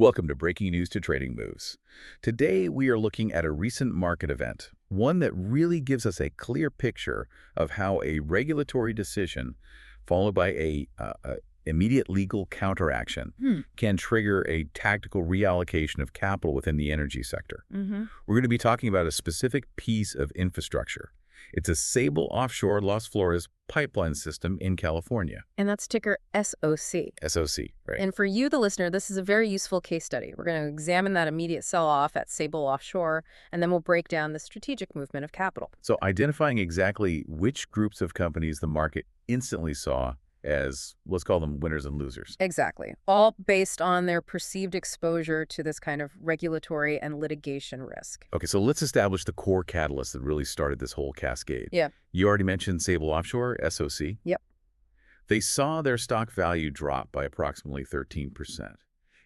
Welcome to Breaking News to Trading Moves. Today, we are looking at a recent market event, one that really gives us a clear picture of how a regulatory decision, followed by a immediate legal counteraction, can trigger a tactical reallocation of capital within the energy sector. We're going to be talking about a specific piece of infrastructure. It's a Sable Offshore Las Flores pipeline system in California. And that's ticker SOC. SOC, right. And for you, the listener, this is a very useful case study. We're going to examine that immediate sell-off at Sable Offshore, and then we'll break down the strategic movement of capital. So identifying exactly which groups of companies the market instantly saw as, let's call them winners and losers. Exactly. All based on their perceived exposure to this kind of regulatory and litigation risk. Okay, so let's establish the core catalyst that really started this whole cascade. Yeah. You already mentioned Sable Offshore, SOC. Yep. They saw their stock value drop by approximately 13%.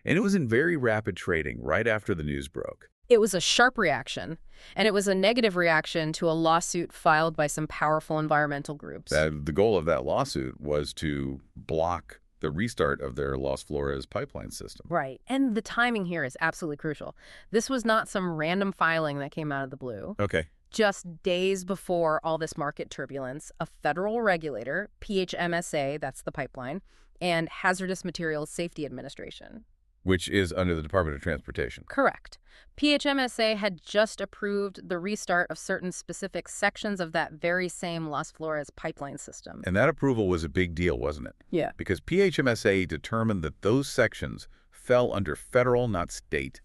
And it was in very rapid trading right after the news broke. It was a sharp reaction, and it was a negative reaction to a lawsuit filed by some powerful environmental groups. The goal of that lawsuit was to block the restart of their Las Flores pipeline system. Right. And the timing here is absolutely crucial. This was not some random filing that came out of the blue. Okay. Just days before all this market turbulence, a federal regulator, PHMSA, that's the pipeline, and Hazardous Materials Safety Administration. Which is under the Department of Transportation. Correct. PHMSA had just approved the restart of certain specific sections of that very same Las Flores pipeline system. And that approval was a big deal, wasn't it? Yeah. Because PHMSA determined that those sections fell under federal, not state,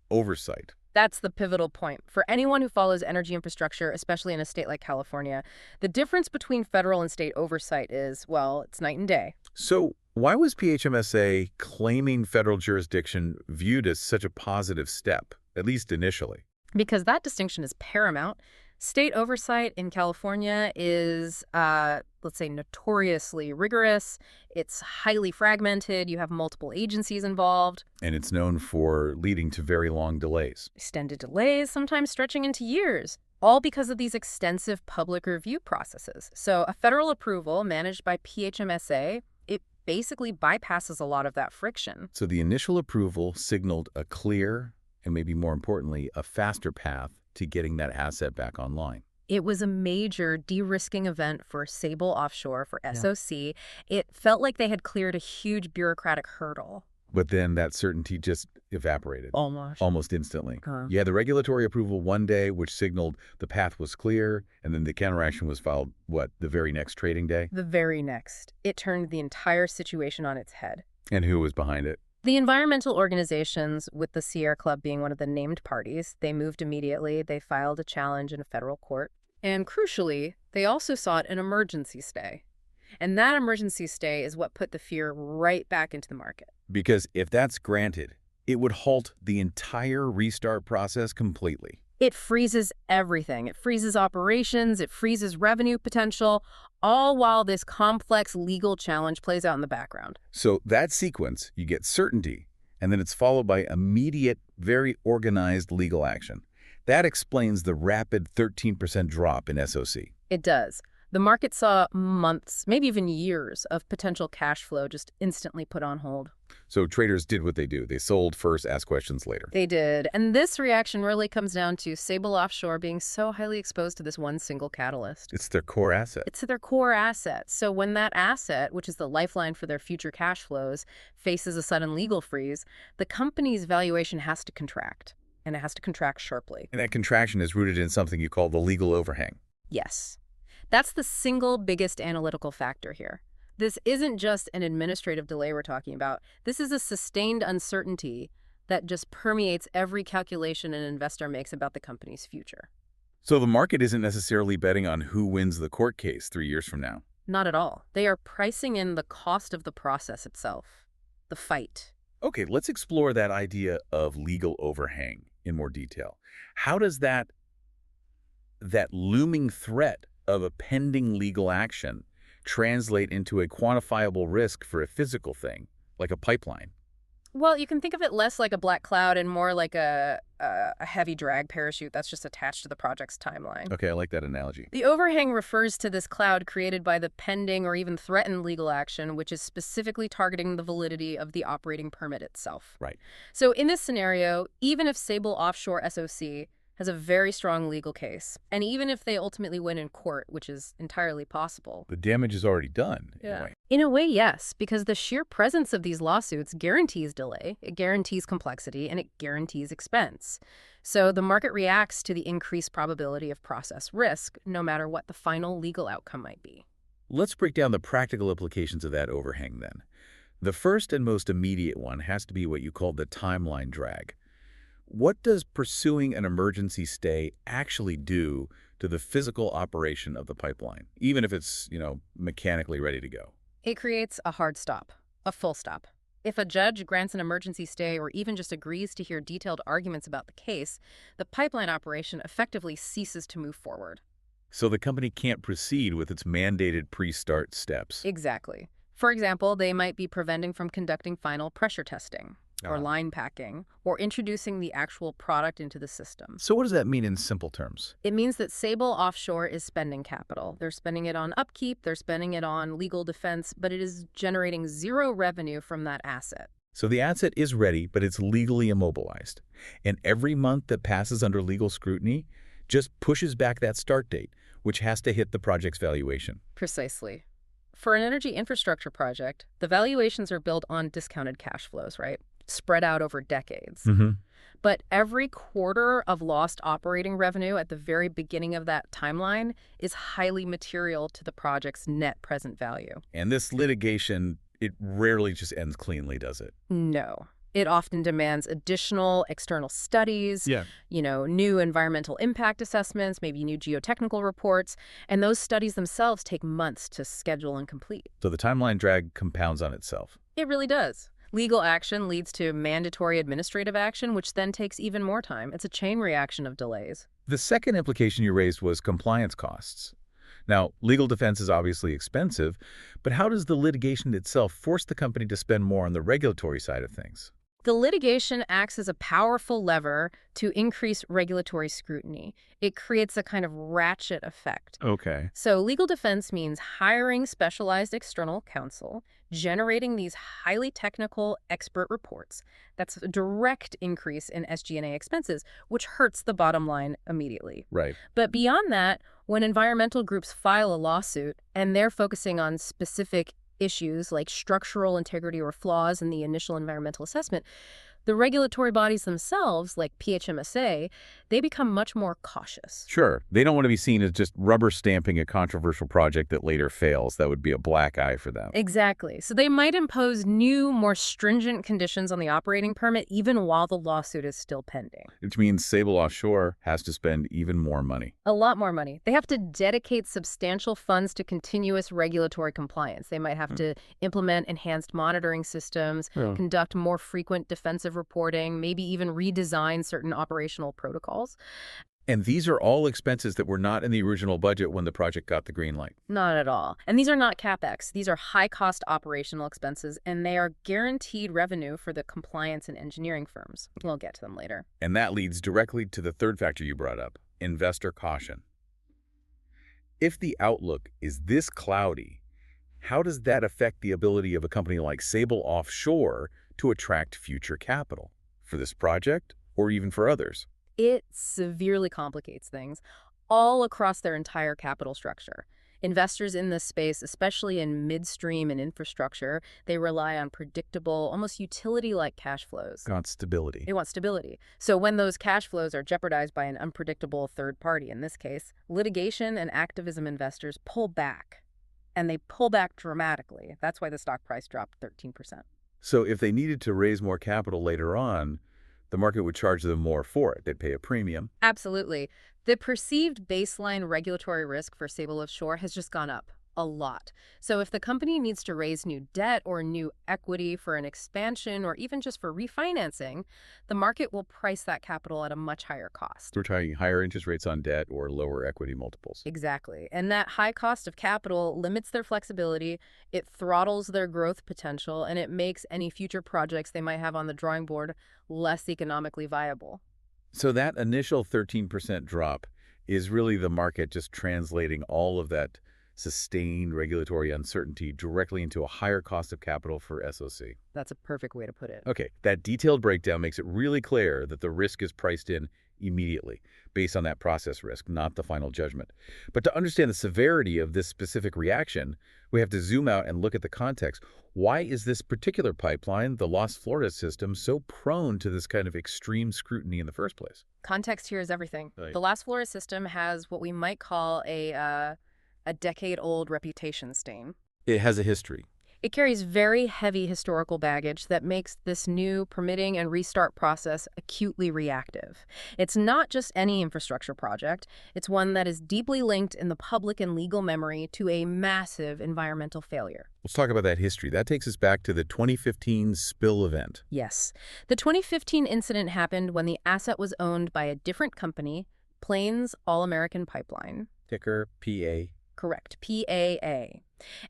oversight. That's the pivotal point. For anyone who follows energy infrastructure, especially in a state like California, the difference between federal and state oversight is, well, it's night and day. So why was PHMSA claiming federal jurisdiction viewed as such a positive step, at least initially? Because that distinction is paramount. State oversight in California is, let's say, notoriously rigorous. It's highly fragmented. You have multiple agencies involved. And it's known for leading to very long delays. Extended delays, sometimes stretching into years, all because of these extensive public review processes. So a federal approval managed by PHMSA, it basically bypasses a lot of that friction. So the initial approval signaled a clear, and maybe more importantly, a faster path to getting that asset back online. It was a major de-risking event for Sable Offshore, for SOC. It felt like they had cleared a huge bureaucratic hurdle. But then that certainty just evaporated. Almost instantly. You had the regulatory approval one day, which signaled the path was clear, and then the counteraction was filed, the very next trading day? The very next. It turned the entire situation on its head. And who was behind it? The environmental organizations, with the Sierra Club being one of the named parties, they moved immediately. They filed a challenge in a federal court. And crucially, they also sought an emergency stay. And that emergency stay is what put the fear right back into the market. Because if that's granted, it would halt the entire restart process completely. It freezes everything. It freezes operations, it freezes revenue potential, all while this complex legal challenge plays out in the background. So that sequence, you get certainty, and then it's followed by immediate, very organized legal action. That explains the rapid 13% drop in SOC. It does. The market saw months, maybe even years, of potential cash flow just instantly put on hold. So traders did what they do. They sold first, asked questions later. They did. And this reaction really comes down to Sable Offshore being so highly exposed to this one single catalyst. It's their core asset. It's their core asset. So when that asset, which is the lifeline for their future cash flows, faces a sudden legal freeze, the company's valuation has to contract. And it has to contract sharply. And that contraction is rooted in something you call the legal overhang. Yes. That's the single biggest analytical factor here. This isn't just an administrative delay we're talking about. This is a sustained uncertainty that just permeates every calculation an investor makes about the company's future. So the market isn't necessarily betting on who wins the court case 3 years from now. Not at all. They are pricing in the cost of the process itself, the fight. Okay, let's explore that idea of legal overhang in more detail. How does that looming threat of a pending legal action translate into a quantifiable risk for a physical thing, like a pipeline? Well, you can think of it less like a black cloud and more like a heavy drag parachute that's just attached to the project's timeline. Okay, I like that analogy. The overhang refers to this cloud created by the pending or even threatened legal action, which is specifically targeting the validity of the operating permit itself. Right. So in this scenario, even if Sable Offshore SOC has a very strong legal case, and even if they ultimately win in court, which is entirely possible. The damage is already done, in a way. In a way, yes, because the sheer presence of these lawsuits guarantees delay, it guarantees complexity, and it guarantees expense. So the market reacts to the increased probability of process risk, no matter what the final legal outcome might be. Let's break down the practical implications of that overhang then. The first and most immediate one has to be what you call the timeline drag. What does pursuing an emergency stay actually do to the physical operation of the pipeline, even if it's, mechanically ready to go? It creates a hard stop, a full stop. If a judge grants an emergency stay or even just agrees to hear detailed arguments about the case, the pipeline operation effectively ceases to move forward. So the company can't proceed with its mandated pre-start steps. Exactly. For example, they might be preventing from conducting final pressure testing, or line packing, or introducing the actual product into the system. So what does that mean in simple terms? It means that Sable Offshore is spending capital. They're spending it on upkeep, they're spending it on legal defense, but it is generating zero revenue from that asset. So the asset is ready, but it's legally immobilized. And every month that passes under legal scrutiny just pushes back that start date, which has to hit the project's valuation. Precisely. For an energy infrastructure project, the valuations are built on discounted cash flows, right? Spread out over decades. But every quarter of lost operating revenue at the very beginning of that timeline is highly material to the project's net present value. And this litigation, it rarely just ends cleanly, does it? No. It often demands additional external studies, new environmental impact assessments, maybe new geotechnical reports, and those studies themselves take months to schedule and complete. So the timeline drag compounds on itself. It really does. Legal action leads to mandatory administrative action, which then takes even more time. It's a chain reaction of delays. The second implication you raised was compliance costs. Now, legal defense is obviously expensive, but how does the litigation itself force the company to spend more on the regulatory side of things? The litigation acts as a powerful lever to increase regulatory scrutiny. It creates a kind of ratchet effect. Okay. So legal defense means hiring specialized external counsel, generating these highly technical expert reports. That's a direct increase in SG&A expenses, which hurts the bottom line immediately. Right. But beyond that, when environmental groups file a lawsuit and they're focusing on specific issues like structural integrity or flaws in the initial environmental assessment, the regulatory bodies themselves, like PHMSA, they become much more cautious. Sure. They don't want to be seen as just rubber stamping a controversial project that later fails. That would be a black eye for them. Exactly. So they might impose new, more stringent conditions on the operating permit even while the lawsuit is still pending. Which means Sable Offshore has to spend even more money. A lot more money. They have to dedicate substantial funds to continuous regulatory compliance. They might have to implement enhanced monitoring systems, conduct more frequent defensive reporting, maybe even redesign certain operational protocols. And these are all expenses that were not in the original budget when the project got the green light. Not at all. And these are not CapEx. These are high-cost operational expenses, and they are guaranteed revenue for the compliance and engineering firms. We'll get to them later. And that leads directly to the third factor you brought up, investor caution. If the outlook is this cloudy, how does that affect the ability of a company like Sable Offshore to attract future capital for this project or even for others? It severely complicates things all across their entire capital structure. Investors in this space, especially in midstream and infrastructure, they rely on predictable, almost utility-like cash flows. Got stability. They want stability. So when those cash flows are jeopardized by an unpredictable third party, in this case, litigation and activism investors pull back. And they pull back dramatically. That's why the stock price dropped 13%. So if they needed to raise more capital later on, the market would charge them more for it. They'd pay a premium. Absolutely. The perceived baseline regulatory risk for Sable Offshore has just gone up. A lot. So if the company needs to raise new debt or new equity for an expansion or even just for refinancing, the market will price that capital at a much higher cost. We're talking higher interest rates on debt or lower equity multiples. Exactly. And that high cost of capital limits their flexibility, it throttles their growth potential, and it makes any future projects they might have on the drawing board less economically viable. So that initial 13% drop is really the market just translating all of that sustained regulatory uncertainty directly into a higher cost of capital for SOC. That's a perfect way to put it. Okay, that detailed breakdown makes it really clear that the risk is priced in immediately based on that process risk, not the final judgment. But to understand the severity of this specific reaction, we have to zoom out and look at the context. Why is this particular pipeline, the Las Flores system, so prone to this kind of extreme scrutiny in the first place? Context here is everything. Right. The Las Flores system has what we might call a decade-old reputation stain. It has a history. It carries very heavy historical baggage that makes this new permitting and restart process acutely reactive. It's not just any infrastructure project. It's one that is deeply linked in the public and legal memory to a massive environmental failure. Let's talk about that history. That takes us back to the 2015 spill event. Yes. The 2015 incident happened when the asset was owned by a different company, Plains All-American Pipeline. Ticker PA. Correct, PAA.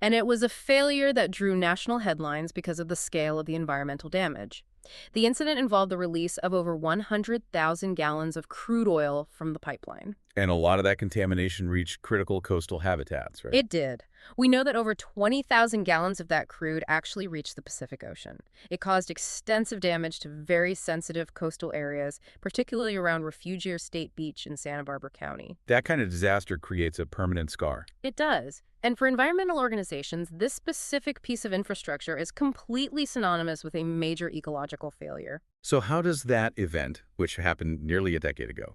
And it was a failure that drew national headlines because of the scale of the environmental damage. The incident involved the release of over 100,000 gallons of crude oil from the pipeline. And a lot of that contamination reached critical coastal habitats, right? It did. We know that over 20,000 gallons of that crude actually reached the Pacific Ocean. It caused extensive damage to very sensitive coastal areas, particularly around Refugier State Beach in Santa Barbara County. That kind of disaster creates a permanent scar. It does. And for environmental organizations, this specific piece of infrastructure is completely synonymous with a major ecological failure. So how does that event, which happened nearly a decade ago,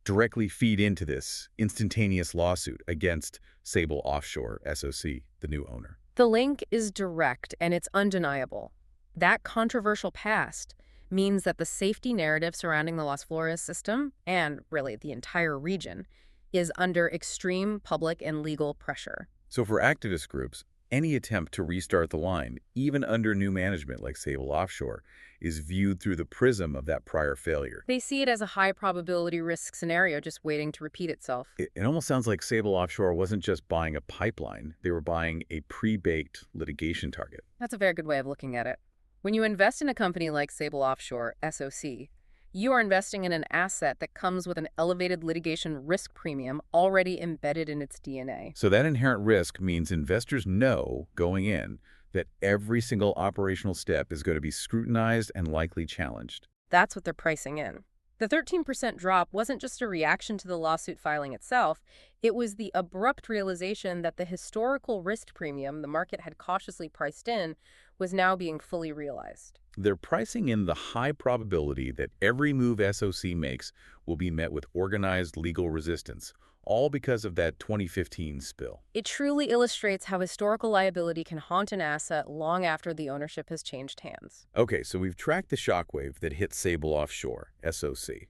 directly feed into this instantaneous lawsuit against Sable Offshore, SOC, the new owner? The link is direct and it's undeniable. That controversial past means that the safety narrative surrounding the Las Flores system, and really the entire region, is under extreme public and legal pressure. So for activist groups, any attempt to restart the line, even under new management like Sable Offshore, is viewed through the prism of that prior failure. They see it as a high probability risk scenario just waiting to repeat itself. It almost sounds like Sable Offshore wasn't just buying a pipeline, they were buying a pre-baked litigation target. That's a very good way of looking at it. When you invest in a company like Sable Offshore, SOC, you are investing in an asset that comes with an elevated litigation risk premium already embedded in its DNA. So that inherent risk means investors know going in that every single operational step is going to be scrutinized and likely challenged. That's what they're pricing in. The 13% drop wasn't just a reaction to the lawsuit filing itself, it was the abrupt realization that the historical risk premium the market had cautiously priced in was now being fully realized. They're pricing in the high probability that every move SOC makes will be met with organized legal resistance, all because of that 2015 spill. It truly illustrates how historical liability can haunt an asset long after the ownership has changed hands. Okay, so we've tracked the shockwave that hit Sable Offshore, SOC.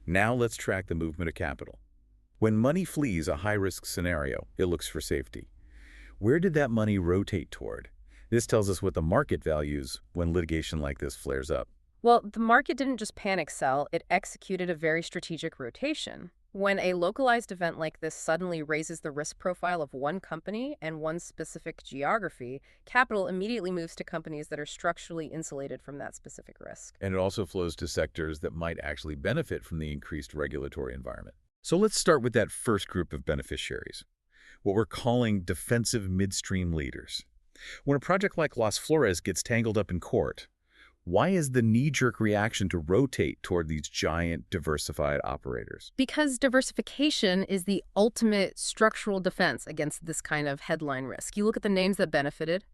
Now let's track the movement of capital. When money flees a high-risk scenario, it looks for safety. Where did that money rotate toward? This tells us what the market values when litigation like this flares up. Well, the market didn't just panic sell, it executed a very strategic rotation. When a localized event like this suddenly raises the risk profile of one company and one specific geography, capital immediately moves to companies that are structurally insulated from that specific risk. And it also flows to sectors that might actually benefit from the increased regulatory environment. So let's start with that first group of beneficiaries, what we're calling defensive midstream leaders. When a project like Las Flores gets tangled up in court, why is the knee-jerk reaction to rotate toward these giant, diversified operators? Because diversification is the ultimate structural defense against this kind of headline risk. You look at the names that benefited.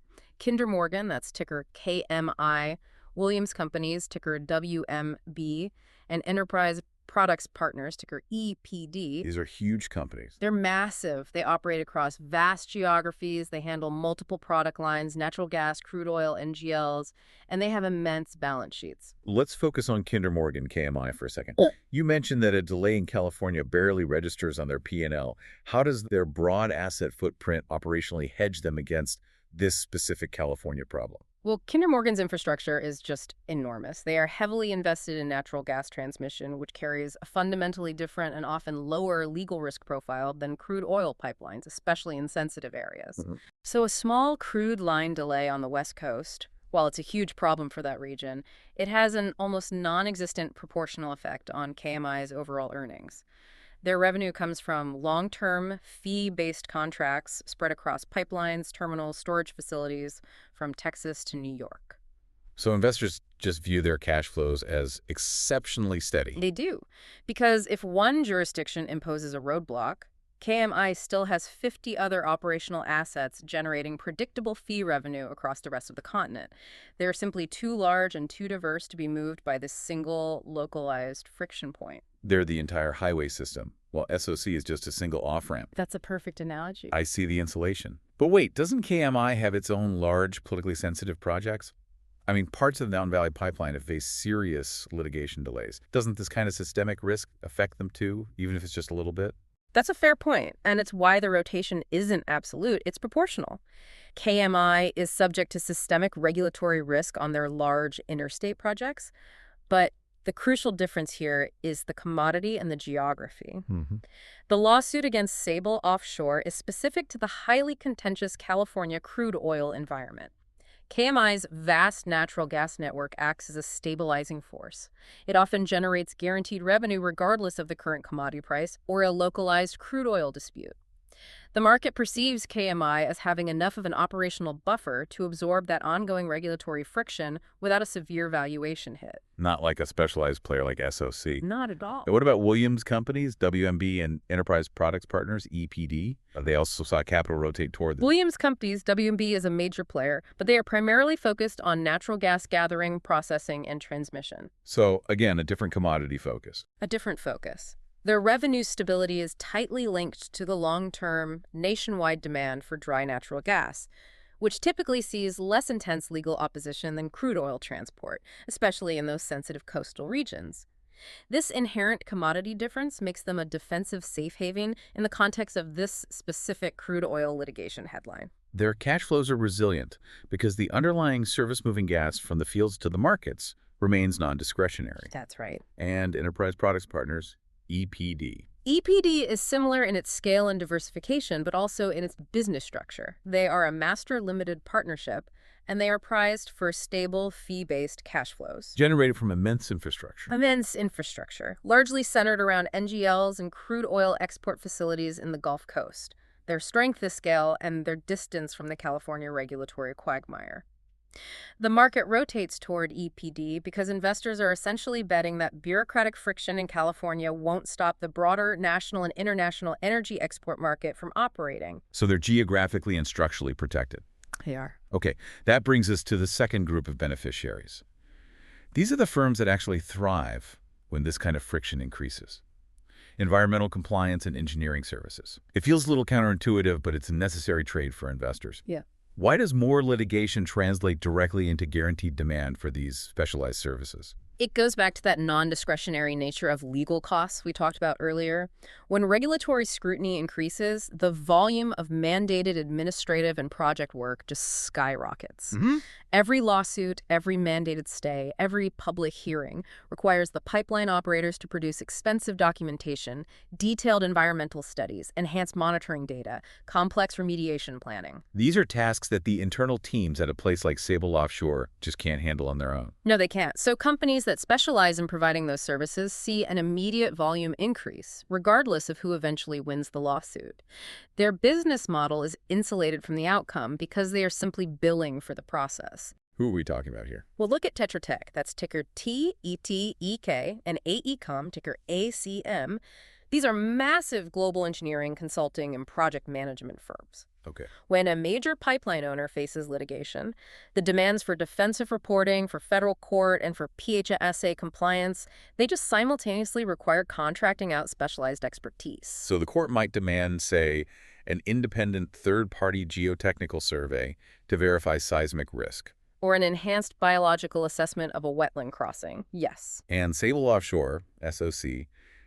Kinder Morgan, that's ticker KMI, Williams Companies, ticker WMB, and Enterprise Products Partners, ticker EPD. These are huge companies. They're massive. They operate across vast geographies. They handle multiple product lines, natural gas, crude oil, NGLs, and they have immense balance sheets. Let's focus on Kinder Morgan, KMI, for a second. You mentioned that a delay in California barely registers on their P&L. How does their broad asset footprint operationally hedge them against this specific California problem? Well, Kinder Morgan's infrastructure is just enormous. They are heavily invested in natural gas transmission, which carries a fundamentally different and often lower legal risk profile than crude oil pipelines, especially in sensitive areas. So a small crude line delay on the West Coast, while it's a huge problem for that region, it has an almost non-existent proportional effect on KMI's overall earnings. Their revenue comes from long-term, fee-based contracts spread across pipelines, terminals, storage facilities from Texas to New York. So investors just view their cash flows as exceptionally steady. They do, because if one jurisdiction imposes a roadblock, KMI still has 50 other operational assets generating predictable fee revenue across the rest of the continent. They're simply too large and too diverse to be moved by this single, localized friction point. They're the entire highway system, while SOC is just a single off-ramp. That's a perfect analogy. I see the insulation. But wait, doesn't KMI have its own large, politically sensitive projects? I mean, parts of the Mountain Valley Pipeline have faced serious litigation delays. Doesn't this kind of systemic risk affect them too, even if it's just a little bit? That's a fair point, and it's why the rotation isn't absolute. It's proportional. KMI is subject to systemic regulatory risk on their large interstate projects, but the crucial difference here is the commodity and the geography. The lawsuit against Sable Offshore is specific to the highly contentious California crude oil environment. KMI's vast natural gas network acts as a stabilizing force. It often generates guaranteed revenue regardless of the current commodity price or a localized crude oil dispute. The market perceives KMI as having enough of an operational buffer to absorb that ongoing regulatory friction without a severe valuation hit. Not like a specialized player like SOC. Not at all. What about Williams companies, WMB and Enterprise Products Partners, EPD? They also saw capital rotate toward them. Williams Companies, WMB, is a major player, but they are primarily focused on natural gas gathering, processing, and transmission. So, again, a different commodity focus. A different focus. Their revenue stability is tightly linked to the long-term, nationwide demand for dry natural gas, which typically sees less intense legal opposition than crude oil transport, especially in those sensitive coastal regions. This inherent commodity difference makes them a defensive safe haven in the context of this specific crude oil litigation headline. Their cash flows are resilient because the underlying service-moving gas from the fields to the markets remains non-discretionary. That's right. And Enterprise Products Partners, EPD. EPD is similar in its scale and diversification, but also in its business structure. They are a master limited partnership, and they are prized for stable, fee-based cash flows. Generated from immense infrastructure. Immense infrastructure, largely centered around NGLs and crude oil export facilities in the Gulf Coast. Their strength is scale and their distance from the California regulatory quagmire. The market rotates toward EPD because investors are essentially betting that bureaucratic friction in California won't stop the broader national and international energy export market from operating. So they're geographically and structurally protected. They are. Okay, that brings us to the second group of beneficiaries. These are the firms that actually thrive when this kind of friction increases. Environmental compliance and engineering services. It feels a little counterintuitive, but it's a necessary trade for investors. Yeah. Why does more litigation translate directly into guaranteed demand for these specialized services? It goes back to that non-discretionary nature of legal costs we talked about earlier. When regulatory scrutiny increases, the volume of mandated administrative and project work just skyrockets. Every lawsuit, every mandated stay, every public hearing requires the pipeline operators to produce expensive documentation, detailed environmental studies, enhanced monitoring data, complex remediation planning. These are tasks that the internal teams at a place like Sable Offshore just can't handle on their own. No, they can't. So companies that specialize in providing those services see an immediate volume increase, regardless of who eventually wins the lawsuit. Their business model is insulated from the outcome because they are simply billing for the process. Who are we talking about here? Well, look at Tetra Tech. That's ticker TETEK, and AECOM, ticker ACM. These are massive global engineering, consulting, and project management firms. Okay. When a major pipeline owner faces litigation, the demands for defensive reporting, for federal court, and for PHMSA compliance, they just simultaneously require contracting out specialized expertise. So the court might demand, say, an independent third-party geotechnical survey to verify seismic risk. Or an enhanced biological assessment of a wetland crossing. Yes. And Sable Offshore, SOC,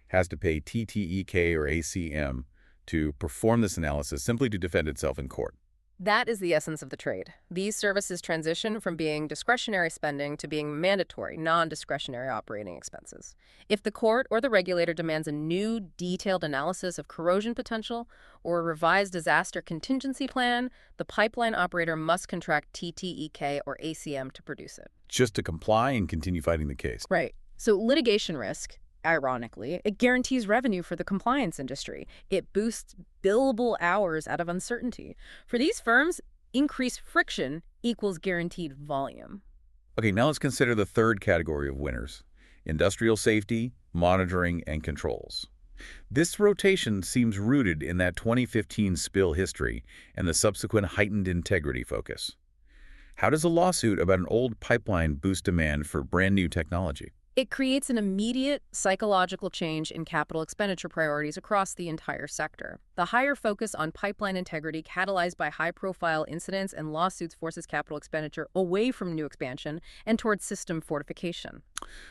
has to pay TTEK or ACM to perform this analysis simply to defend itself in court. That is the essence of the trade. These services transition from being discretionary spending to being mandatory, non-discretionary operating expenses. If the court or the regulator demands a new, detailed analysis of corrosion potential or a revised disaster contingency plan, the pipeline operator must contract TTEK or ACM to produce it. Just to comply and continue fighting the case. Right. So litigation risk, ironically, it guarantees revenue for the compliance industry. It boosts billable hours out of uncertainty. For these firms, increased friction equals guaranteed volume. Okay, now let's consider the third category of winners: industrial safety, monitoring, and controls. This rotation seems rooted in that 2015 spill history and the subsequent heightened integrity focus. How does a lawsuit about an old pipeline boost demand for brand new technology? It creates an immediate psychological change in capital expenditure priorities across the entire sector. The higher focus on pipeline integrity catalyzed by high-profile incidents and lawsuits forces capital expenditure away from new expansion and towards system fortification.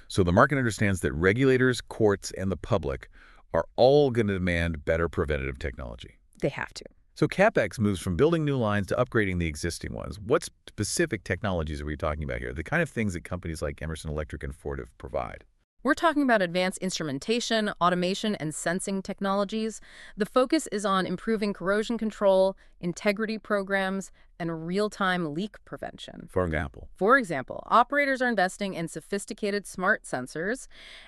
So the market understands that regulators, courts, and the public are all going to demand better preventative technology. They have to. So CapEx moves from building new lines to upgrading the existing ones. What specific technologies are we talking about here? The kind of things that companies like Emerson Electric and Fortive provide. We're talking about advanced instrumentation, automation, and sensing technologies. The focus is on improving corrosion control, integrity programs, and real-time leak prevention. For example? For example, operators are investing in sophisticated smart sensors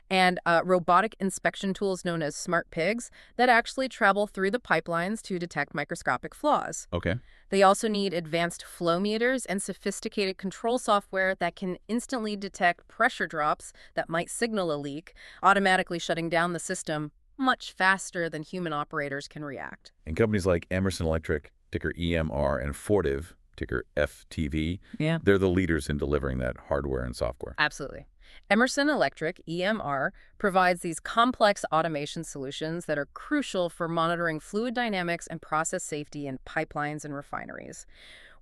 and robotic inspection tools known as smart pigs that actually travel through the pipelines to detect microscopic flaws. Okay. They also need advanced flow meters and sophisticated control software that can instantly detect pressure drops that might signal a leak, automatically shutting down the system much faster than human operators can react. And companies like Emerson Electric, ticker EMR, and Fortive, ticker FTV, they're the leaders in delivering that hardware and software. Absolutely. Emerson Electric, EMR, provides these complex automation solutions that are crucial for monitoring fluid dynamics and process safety in pipelines and refineries.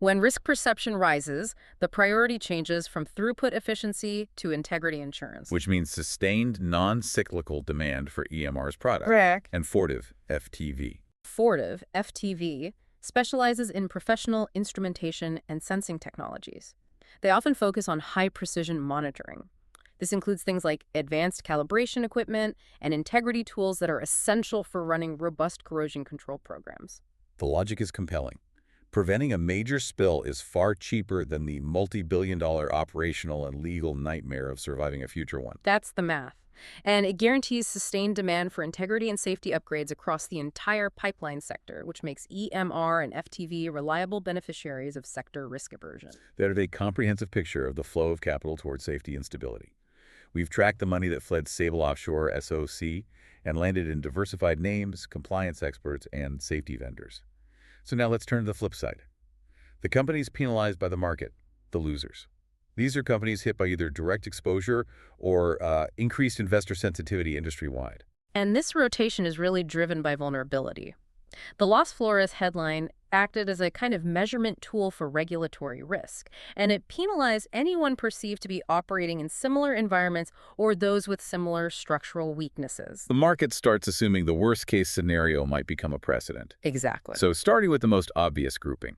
When risk perception rises, the priority changes from throughput efficiency to integrity insurance. Which means sustained, non-cyclical demand for EMR's product. Correct. And Fortive, FTV. Fortive, FTV, specializes in professional instrumentation and sensing technologies. They often focus on high-precision monitoring. This includes things like advanced calibration equipment and integrity tools that are essential for running robust corrosion control programs. The logic is compelling. Preventing a major spill is far cheaper than the multi-billion-dollar operational and legal nightmare of surviving a future one. That's the math. And it guarantees sustained demand for integrity and safety upgrades across the entire pipeline sector, which makes EMR and FTV reliable beneficiaries of sector risk aversion. That is a comprehensive picture of the flow of capital towards safety and stability. We've tracked the money that fled Sable Offshore, SOC, and landed in diversified names, compliance experts, and safety vendors. So now let's turn to the flip side. The companies penalized by the market, the losers. These are companies hit by either direct exposure or increased investor sensitivity industry-wide. And this rotation is really driven by vulnerability. The Las Flores headline acted as a kind of measurement tool for regulatory risk, and it penalized anyone perceived to be operating in similar environments or those with similar structural weaknesses. The market starts assuming the worst-case scenario might become a precedent. Exactly. So starting with the most obvious grouping,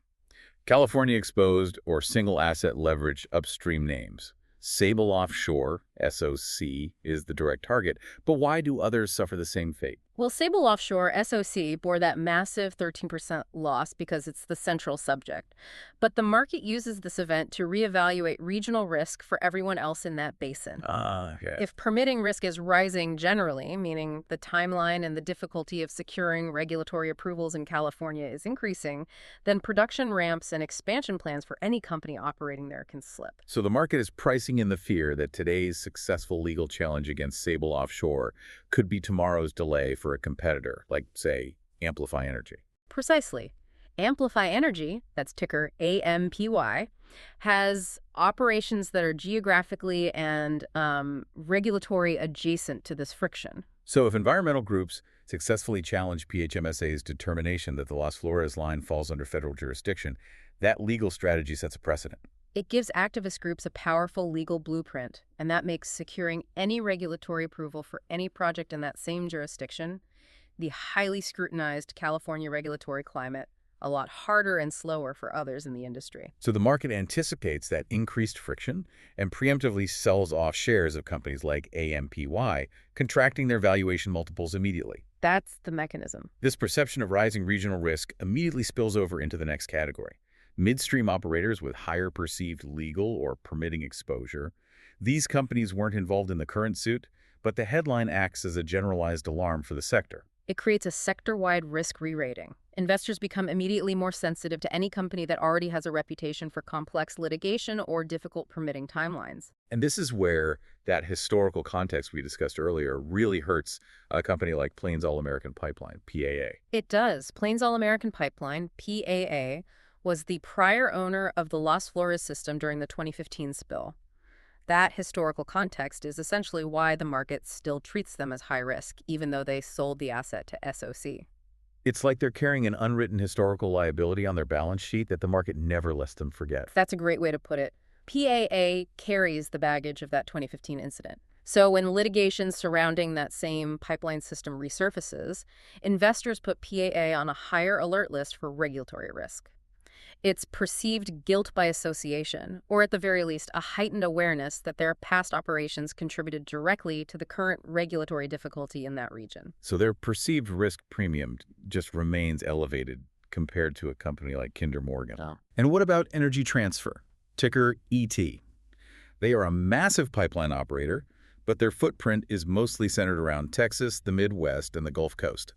California exposed or single asset leverage upstream names. Sable Offshore, SOC, is the direct target, but why do others suffer the same fate? Well, Sable Offshore, SOC, bore that massive 13% loss because it's the central subject. But the market uses this event to reevaluate regional risk for everyone else in that basin. Okay. If permitting risk is rising generally, meaning the timeline and the difficulty of securing regulatory approvals in California is increasing, then production ramps and expansion plans for any company operating there can slip. So the market is pricing in the fear that today's successful legal challenge against Sable Offshore could be tomorrow's delay for a competitor, like, say, Amplify Energy. Precisely. Amplify Energy, that's ticker AMPY, has operations that are geographically and regulatory adjacent to this friction. So if environmental groups successfully challenge PHMSA's determination that the Las Flores line falls under federal jurisdiction, that legal strategy sets a precedent. It gives activist groups a powerful legal blueprint, and that makes securing any regulatory approval for any project in that same jurisdiction, the highly scrutinized California regulatory climate, a lot harder and slower for others in the industry. So the market anticipates that increased friction and preemptively sells off shares of companies like AMPY, contracting their valuation multiples immediately. That's the mechanism. This perception of rising regional risk immediately spills over into the next category. Midstream operators with higher perceived legal or permitting exposure. These companies weren't involved in the current suit, but the headline acts as a generalized alarm for the sector. It creates a sector-wide risk re-rating. Investors become immediately more sensitive to any company that already has a reputation for complex litigation or difficult permitting timelines. And this is where that historical context we discussed earlier really hurts a company like Plains All American Pipeline, PAA. It does. Plains All American Pipeline, PAA, was the prior owner of the Las Flores system during the 2015 spill. That historical context is essentially why the market still treats them as high risk, even though they sold the asset to SOC. It's like they're carrying an unwritten historical liability on their balance sheet that the market never lets them forget. That's a great way to put it. PAA carries the baggage of that 2015 incident. So when litigation surrounding that same pipeline system resurfaces, investors put PAA on a higher alert list for regulatory risk. It's perceived guilt by association, or at the very least, a heightened awareness that their past operations contributed directly to the current regulatory difficulty in that region. So their perceived risk premium just remains elevated compared to a company like Kinder Morgan. Oh. And what about Energy Transfer, ticker ET? They are a massive pipeline operator, but their footprint is mostly centered around Texas, the Midwest, and the Gulf Coast.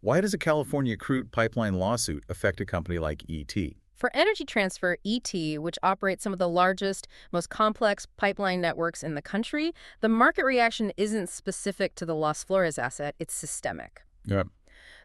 Why does a California crude pipeline lawsuit affect a company like ET? For Energy Transfer, ET, which operates some of the largest, most complex pipeline networks in the country, the market reaction isn't specific to the Las Flores asset, it's systemic. Yep.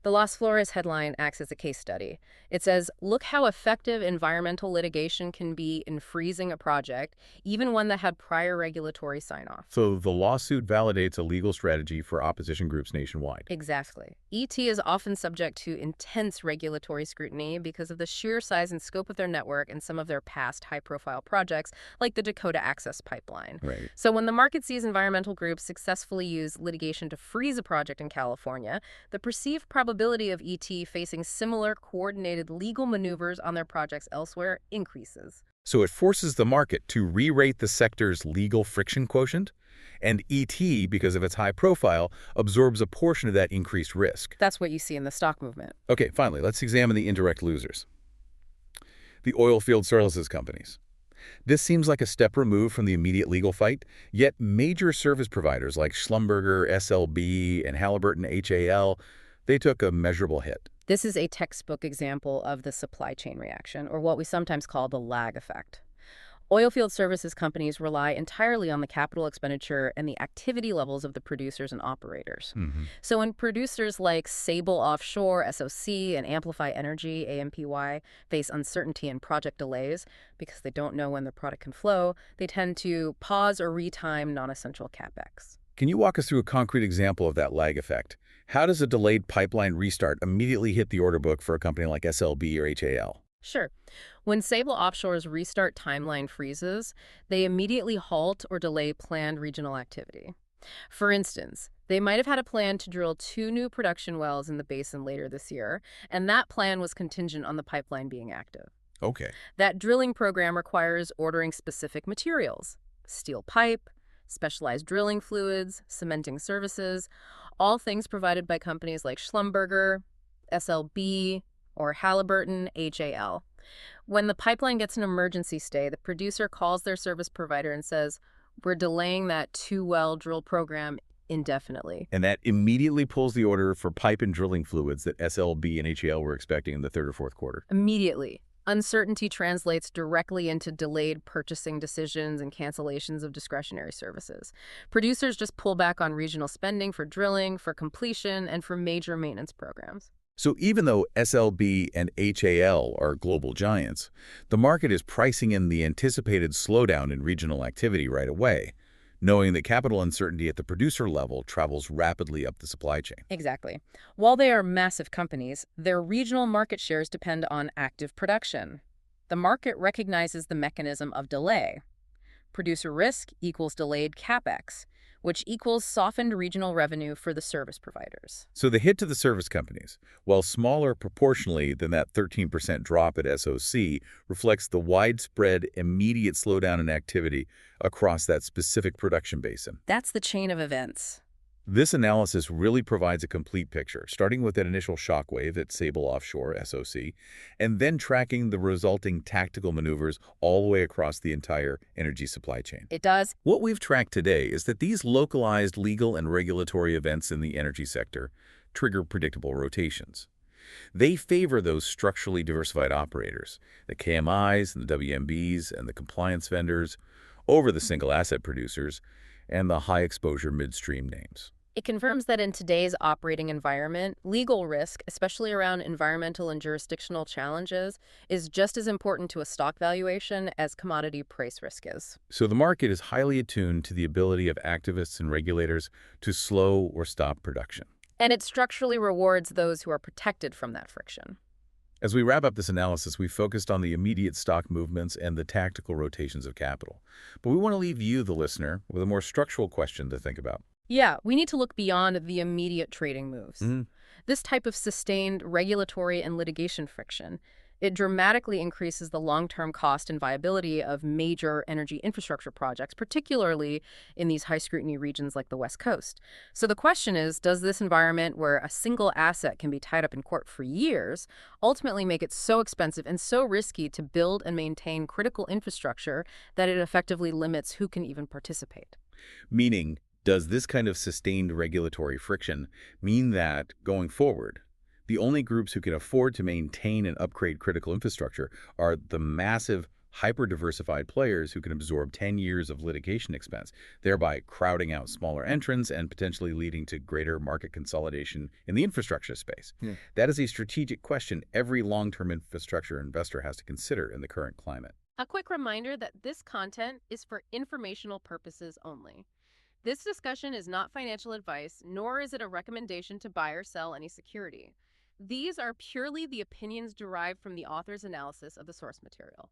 The Las Flores headline acts as a case study. It says, look how effective environmental litigation can be in freezing a project, even one that had prior regulatory sign-off. So the lawsuit validates a legal strategy for opposition groups nationwide. Exactly. ET is often subject to intense regulatory scrutiny because of the sheer size and scope of their network and some of their past high-profile projects, like the Dakota Access Pipeline. Right. So when the market sees environmental groups successfully use litigation to freeze a project in California, the perceived probability of ET facing similar coordinated legal maneuvers on their projects elsewhere increases. So it forces the market to re-rate the sector's legal friction quotient, and ET, because of its high profile, absorbs a portion of that increased risk. That's what you see in the stock movement. Okay, finally, let's examine the indirect losers. The oil field services companies. This seems like a step removed from the immediate legal fight, yet major service providers like Schlumberger, SLB, and Halliburton HAL, they took a measurable hit. This is a textbook example of the supply chain reaction, or what we sometimes call the lag effect. Oilfield services companies rely entirely on the capital expenditure and the activity levels of the producers and operators. So when producers like Sable Offshore, SOC, and Amplify Energy, AMPY, face uncertainty and project delays because they don't know when their product can flow, they tend to pause or retime non-essential CapEx. Can you walk us through a concrete example of that lag effect? How does a delayed pipeline restart immediately hit the order book for a company like SLB or HAL? Sure. When Sable Offshore's restart timeline freezes, they immediately halt or delay planned regional activity. For instance, they might have had a plan to drill 2 new production wells in the basin later this year, and that plan was contingent on the pipeline being active. Okay. That drilling program requires ordering specific materials: steel pipe, specialized drilling fluids, cementing services, all things provided by companies like Schlumberger, SLB, or Halliburton, HAL. When the pipeline gets an emergency stay, the producer calls their service provider and says, we're delaying that 2-well drill program indefinitely. And that immediately pulls the order for pipe and drilling fluids that SLB and HAL were expecting in the third or fourth quarter. Immediately. Uncertainty translates directly into delayed purchasing decisions and cancellations of discretionary services. Producers just pull back on regional spending for drilling, for completion, and for major maintenance programs. So even though SLB and HAL are global giants, the market is pricing in the anticipated slowdown in regional activity right away, knowing that capital uncertainty at the producer level travels rapidly up the supply chain. Exactly. While they are massive companies, their regional market shares depend on active production. The market recognizes the mechanism of delay. Producer risk equals delayed capex, which equals softened regional revenue for the service providers. So the hit to the service companies, while smaller proportionally than that 13% drop at SOC, reflects the widespread, immediate slowdown in activity across that specific production basin. That's the chain of events. This analysis really provides a complete picture, starting with that initial shockwave at Sable Offshore, SOC, and then tracking the resulting tactical maneuvers all the way across the entire energy supply chain. It does. What we've tracked today is that these localized legal and regulatory events in the energy sector trigger predictable rotations. They favor those structurally diversified operators, the KMIs and the WMBs and the compliance vendors, over the single asset producers and the high-exposure midstream names. It confirms that in today's operating environment, legal risk, especially around environmental and jurisdictional challenges, is just as important to a stock valuation as commodity price risk is. So the market is highly attuned to the ability of activists and regulators to slow or stop production. And it structurally rewards those who are protected from that friction. As we wrap up this analysis, we focused on the immediate stock movements and the tactical rotations of capital. But we want to leave you, the listener, with a more structural question to think about. Yeah, we need to look beyond the immediate trading moves. Mhm. This type of sustained regulatory and litigation friction, it dramatically increases the long-term cost and viability of major energy infrastructure projects, particularly in these high-scrutiny regions like the West Coast. So the question is, does this environment where a single asset can be tied up in court for years ultimately make it so expensive and so risky to build and maintain critical infrastructure that it effectively limits who can even participate? Meaning, does this kind of sustained regulatory friction mean that, going forward, the only groups who can afford to maintain and upgrade critical infrastructure are the massive, hyper-diversified players who can absorb 10 years of litigation expense, thereby crowding out smaller entrants and potentially leading to greater market consolidation in the infrastructure space? Yeah. That is a strategic question every long-term infrastructure investor has to consider in the current climate. A quick reminder that this content is for informational purposes only. This discussion is not financial advice, nor is it a recommendation to buy or sell any security. These are purely the opinions derived from the author's analysis of the source material.